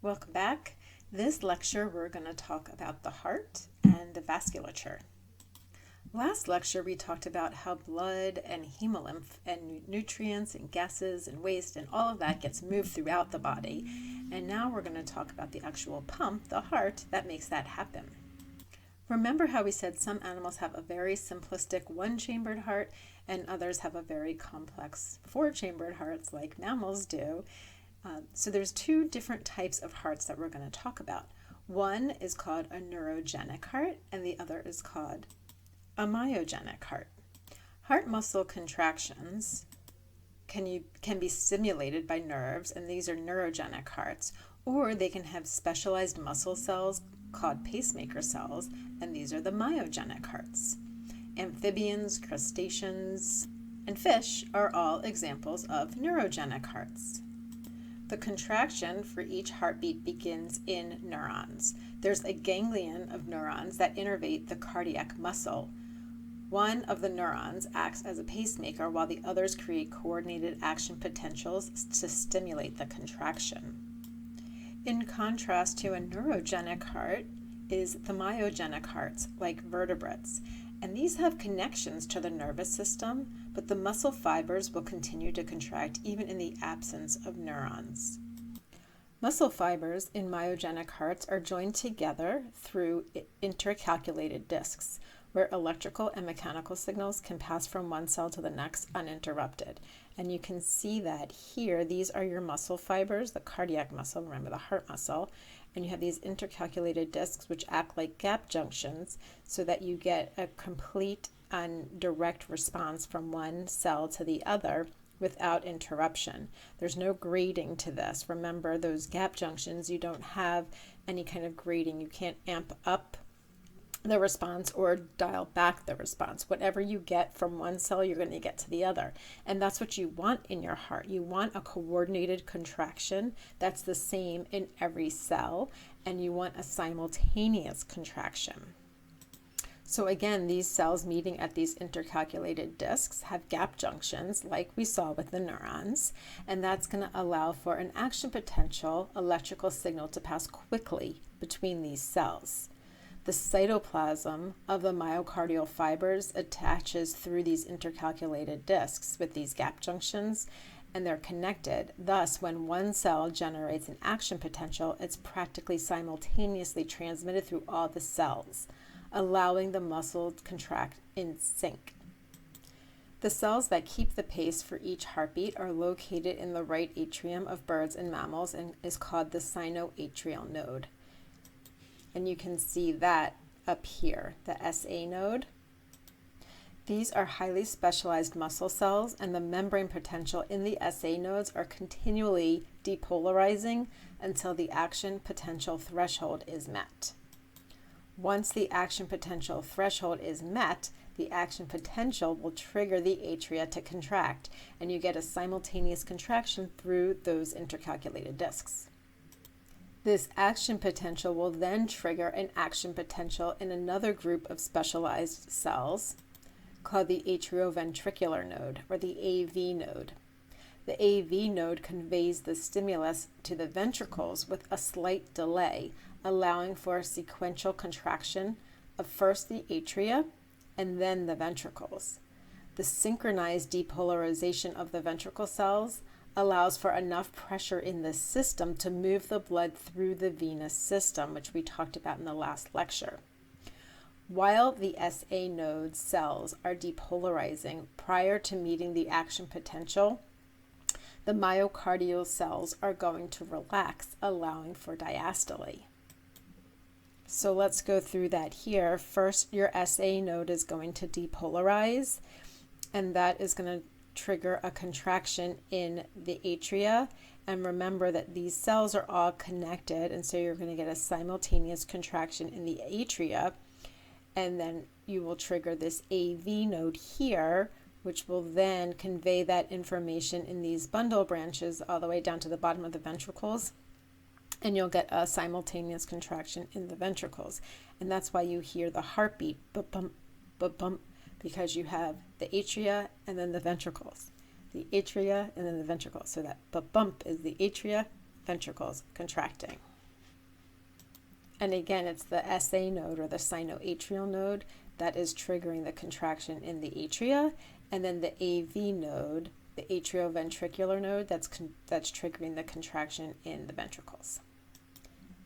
Welcome back. This lecture we're going to talk about the heart and the vasculature. Last lecture we talked about how blood and hemolymph and nutrients and gases and waste and all of that gets moved throughout the body. And now we're going to talk about the actual pump, the heart, that makes that happen. Remember how we said some animals have a very simplistic one-chambered heart and others have a very complex four-chambered hearts like mammals do. So there's two different types of hearts that we're going to talk about. One is called a neurogenic heart and the other is called a myogenic heart. Heart muscle contractions can be stimulated by nerves, and these are neurogenic hearts, or they can have specialized muscle cells called pacemaker cells, and these are the myogenic hearts. Amphibians, crustaceans, and fish are all examples of neurogenic hearts. The contraction for each heartbeat begins in neurons. There's a ganglion of neurons that innervate the cardiac muscle. One of the neurons acts as a pacemaker while the others create coordinated action potentials to stimulate the contraction. In contrast to a neurogenic heart is the myogenic hearts, like vertebrates, and these have connections to the nervous system, but the muscle fibers will continue to contract even in the absence of neurons. Muscle fibers in myogenic hearts are joined together through intercalculated discs, where electrical and mechanical signals can pass from one cell to the next uninterrupted. And you can see that here, these are your muscle fibers, the cardiac muscle, remember the heart muscle, and you have these intercalculated discs which act like gap junctions so that you get a complete and direct response from one cell to the other without interruption. There's no grading to this. Remember, those gap junctions, you don't have any kind of grading. You can't amp up the response or dial back the response. Whatever you get from one cell, you're going to get to the other. And that's what you want in your heart. You want a coordinated contraction that's the same in every cell, and you want a simultaneous contraction. So again, these cells meeting at these intercalculated discs have gap junctions like we saw with the neurons, and that's going to allow for an action potential electrical signal to pass quickly between these cells. The cytoplasm of the myocardial fibers attaches through these intercalculated discs with these gap junctions, and they're connected. Thus, when one cell generates an action potential, it's practically simultaneously transmitted through all the cells, allowing the muscle to contract in sync. The cells that keep the pace for each heartbeat are located in the right atrium of birds and mammals and is called the sinoatrial node. And you can see that up here, the SA node. These are highly specialized muscle cells, and the membrane potential in the SA nodes are continually depolarizing until the action potential threshold is met. Once the action potential threshold is met, the action potential will trigger the atria to contract, and you get a simultaneous contraction through those intercalculated discs. This action potential will then trigger an action potential in another group of specialized cells called the atrioventricular node, or the AV node. The AV node conveys the stimulus to the ventricles with a slight delay, allowing for a sequential contraction of first the atria and then the ventricles. The synchronized depolarization of the ventricle cells allows for enough pressure in the system to move the blood through the venous system, which we talked about in the last lecture. While the SA node cells are depolarizing prior to meeting the action potential, the myocardial cells are going to relax, allowing for diastole. So let's go through that here. First, your SA node is going to depolarize, and that is going to trigger a contraction in the atria. And remember that these cells are all connected, and so you're going to get a simultaneous contraction in the atria, and then you will trigger this AV node here, which will then convey that information in these bundle branches all the way down to the bottom of the ventricles, and you'll get a simultaneous contraction in the ventricles. And that's why you hear the heartbeat, bump, bump, because you have the atria and then the ventricles. The atria and then the ventricles. So that bump is the atria, ventricles contracting. And again, it's the SA node or the sinoatrial node that is triggering the contraction in the atria, and then the AV node, the atrioventricular node, that's triggering the contraction in the ventricles.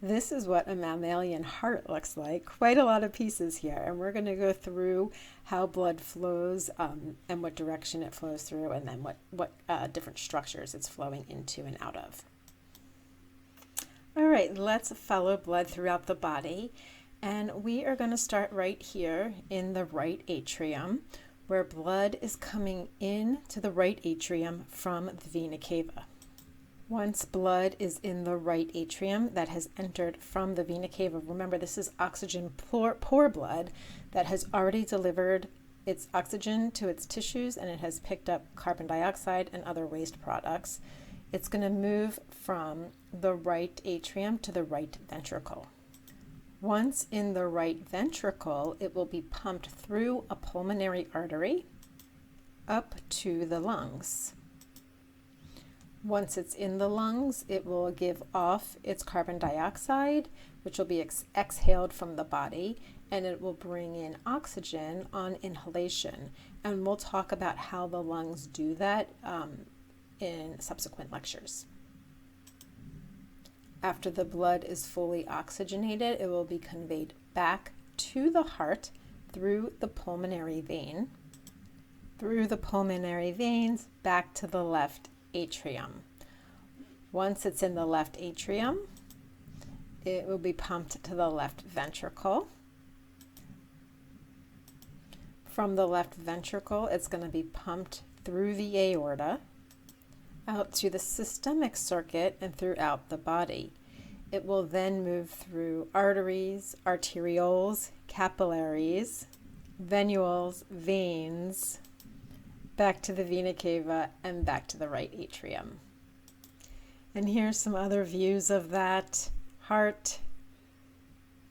This is what a mammalian heart looks like. Quite a lot of pieces here, and we're going to go through how blood flows and what direction it flows through, and then what different structures it's flowing into and out of. All right, let's follow blood throughout the body, and we are going to start right here in the right atrium, where blood is coming in to the right atrium from the vena cava. Once blood is in the right atrium that has entered from the vena cava, remember this is oxygen poor blood that has already delivered its oxygen to its tissues, and it has picked up carbon dioxide and other waste products. It's going to move from the right atrium to the right ventricle. Once in the right ventricle, it will be pumped through a pulmonary artery up to the lungs. Once it's in the lungs, it will give off its carbon dioxide, which will be exhaled from the body, and it will bring in oxygen on inhalation. And we'll talk about how the lungs do that in subsequent lectures. After the blood is fully oxygenated, it will be conveyed back to the heart through the pulmonary vein, through the pulmonary veins back to the left atrium. Once it's in the left atrium, it will be pumped to the left ventricle. From the left ventricle, it's going to be pumped through the aorta, out to the systemic circuit and throughout the body. It will then move through arteries, arterioles, capillaries, venules, veins, back to the vena cava and back to the right atrium. And here's some other views of that heart.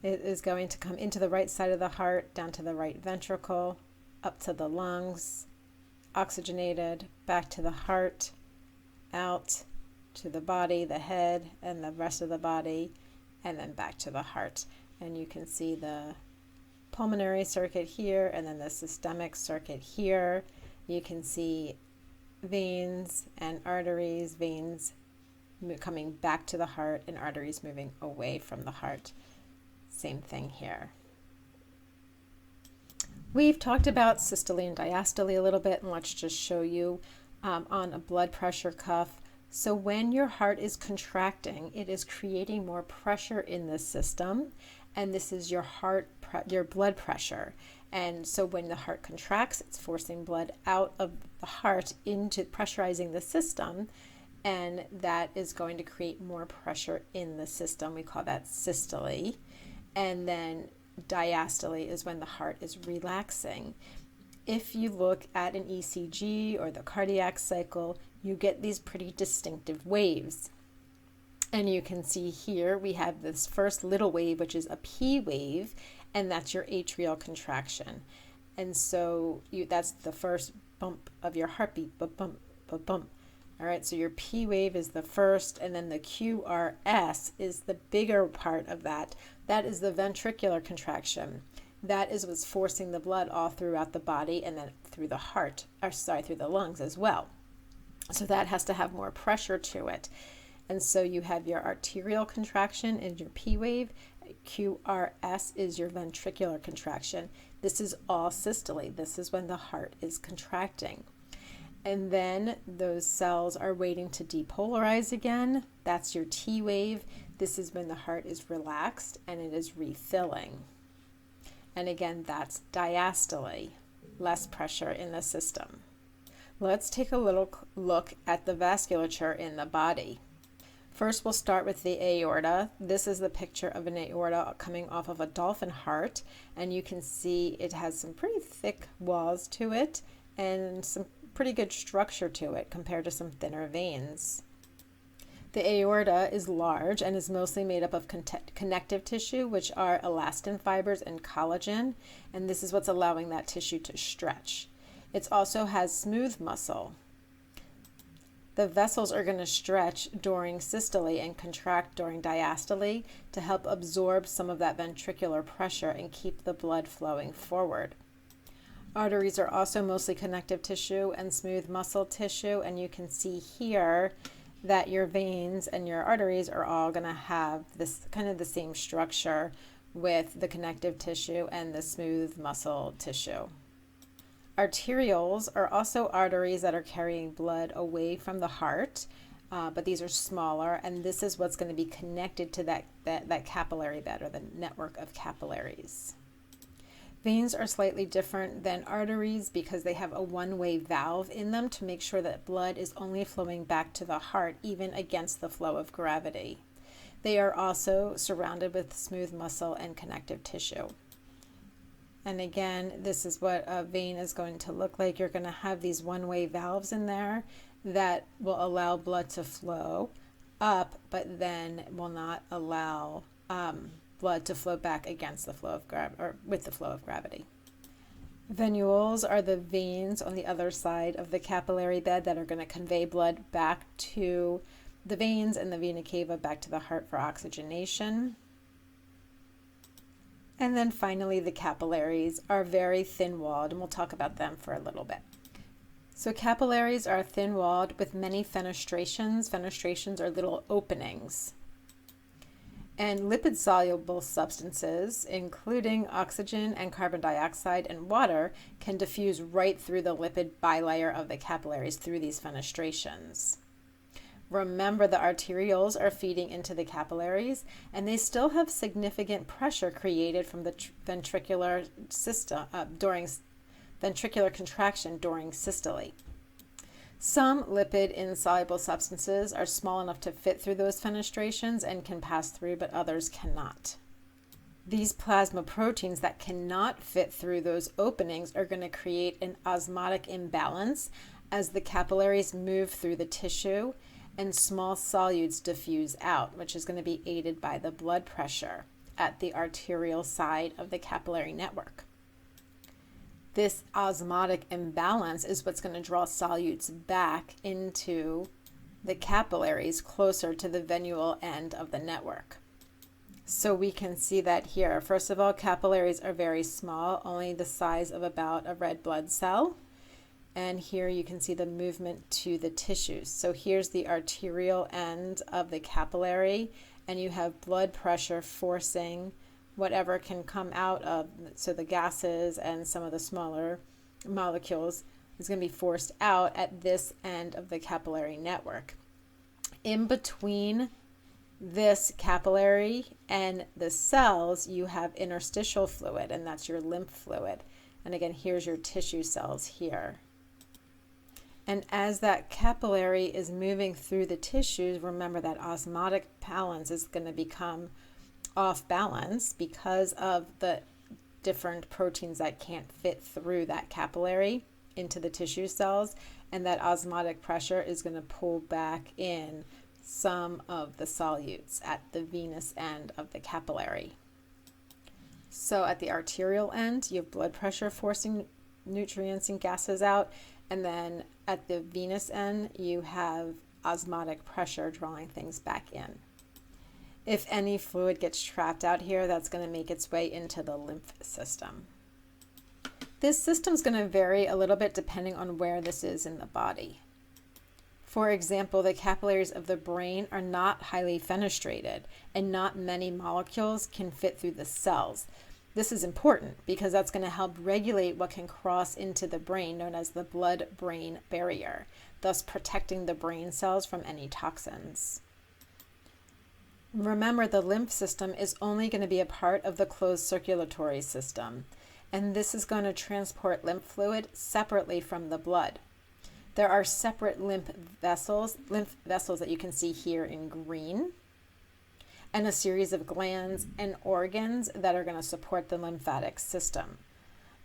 It is going to come into the right side of the heart, down to the right ventricle, up to the lungs, oxygenated, back to the heart, out to the body, the head, and the rest of the body, and then back to the heart. And you can see the pulmonary circuit here, and then the systemic circuit here. You can see veins and arteries, veins coming back to the heart and arteries moving away from the heart. Same thing here. We've talked about systole and diastole a little bit, and let's just show you on a blood pressure cuff. So when your heart is contracting, it is creating more pressure in the system, and this is your your blood pressure. And so when the heart contracts, it's forcing blood out of the heart into pressurizing the system, and that is going to create more pressure in the system. We call that systole. And then diastole is when the heart is relaxing. If you look at an ECG or the cardiac cycle, you get these pretty distinctive waves. And you can see here we have this first little wave, which is a P wave, and that's your atrial contraction. And so that's the first bump of your heartbeat, bump, bump, bump, bump. All right, so your P wave is the first, and then the QRS is the bigger part of that. That is the ventricular contraction. That is what's forcing the blood all throughout the body and then through the heart, through the lungs as well. So that has to have more pressure to it. And so you have your arterial contraction and your P wave. QRS is your ventricular contraction. This is all systole. This is when the heart is contracting. And then those cells are waiting to depolarize again. That's your T wave. This is when the heart is relaxed and it is refilling. And again, that's diastole, less pressure in the system. Let's take a little look at the vasculature in the body. First, we'll start with the aorta. This is the picture of an aorta coming off of a dolphin heart, and you can see it has some pretty thick walls to it and some pretty good structure to it compared to some thinner veins. The aorta is large and is mostly made up of connective tissue, which are elastin fibers and collagen, and this is what's allowing that tissue to stretch. It also has smooth muscle. The vessels are going to stretch during systole and contract during diastole to help absorb some of that ventricular pressure and keep the blood flowing forward. Arteries are also mostly connective tissue and smooth muscle tissue, and you can see here that your veins and your arteries are all going to have this kind of the same structure with the connective tissue and the smooth muscle tissue. Arterioles are also arteries that are carrying blood away from the heart, but these are smaller, and this is what's going to be connected to that capillary bed or the network of capillaries. Veins are slightly different than arteries because they have a one-way valve in them to make sure that blood is only flowing back to the heart, even against the flow of gravity. They are also surrounded with smooth muscle and connective tissue. And again, this is what a vein is going to look like. You're going to have these one-way valves in there that will allow blood to flow up, but then will not allow blood to flow back against the flow of with the flow of gravity. Venules are the veins on the other side of the capillary bed that are going to convey blood back to the veins and the vena cava back to the heart for oxygenation. And then finally, the capillaries are very thin-walled, and we'll talk about them for a little bit. So capillaries are thin-walled with many fenestrations. Fenestrations are little openings. And lipid-soluble substances, including oxygen and carbon dioxide and water, can diffuse right through the lipid bilayer of the capillaries through these fenestrations. Remember, the arterioles are feeding into the capillaries, and they still have significant pressure created from the ventricular system during ventricular contraction during systole. Some lipid-insoluble substances are small enough to fit through those fenestrations and can pass through, but others cannot. These plasma proteins that cannot fit through those openings are going to create an osmotic imbalance as the capillaries move through the tissue and small solutes diffuse out, which is going to be aided by the blood pressure at the arterial side of the capillary network. This osmotic imbalance is what's going to draw solutes back into the capillaries closer to the venule end of the network. So we can see that here. First of all, capillaries are very small, only the size of about a red blood cell. And here you can see the movement to the tissues. So here's the arterial end of the capillary, and you have blood pressure forcing whatever can come out of, so the gases and some of the smaller molecules is going to be forced out at this end of the capillary network. In between this capillary and the cells, you have interstitial fluid, and that's your lymph fluid. And again, here's your tissue cells here. And as that capillary is moving through the tissues, remember that osmotic balance is going to become off balance because of the different proteins that can't fit through that capillary into the tissue cells, and that osmotic pressure is going to pull back in some of the solutes at the venous end of the capillary. So at the arterial end, you have blood pressure forcing nutrients and gases out, and then at the venous end, you have osmotic pressure drawing things back in. If any fluid gets trapped out here, that's going to make its way into the lymph system. This system is going to vary a little bit depending on where this is in the body. For example, the capillaries of the brain are not highly fenestrated, and not many molecules can fit through the cells. This is important because that's going to help regulate what can cross into the brain, known as the blood-brain barrier, thus protecting the brain cells from any toxins. Remember, the lymph system is only going to be a part of the closed circulatory system, and this is going to transport lymph fluid separately from the blood. There are separate lymph vessels that you can see here in green, and a series of glands and organs that are going to support the lymphatic system.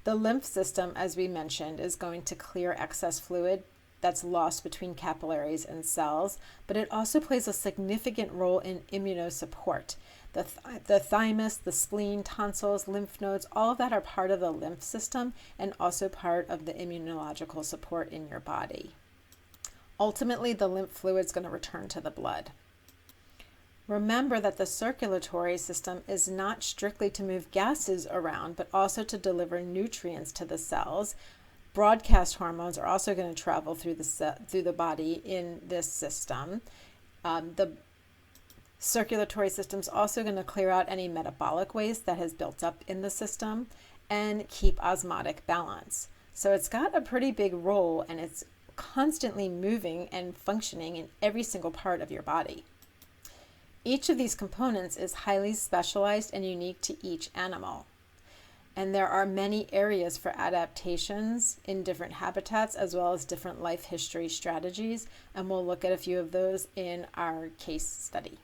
The lymph system, as we mentioned, is going to clear excess fluid that's lost between capillaries and cells, but it also plays a significant role in immunosupport. The thymus, the spleen, tonsils, lymph nodes, all of that are part of the lymph system and also part of the immunological support in your body. Ultimately, the lymph fluid is going to return to the blood. Remember that the circulatory system is not strictly to move gases around, but also to deliver nutrients to the cells. Broadcast hormones are also going to travel through the body in this system. The circulatory system is also going to clear out any metabolic waste that has built up in the system and keep osmotic balance. So it's got a pretty big role, and it's constantly moving and functioning in every single part of your body. Each of these components is highly specialized and unique to each animal. And there are many areas for adaptations in different habitats, as well as different life history strategies. And we'll look at a few of those in our case study.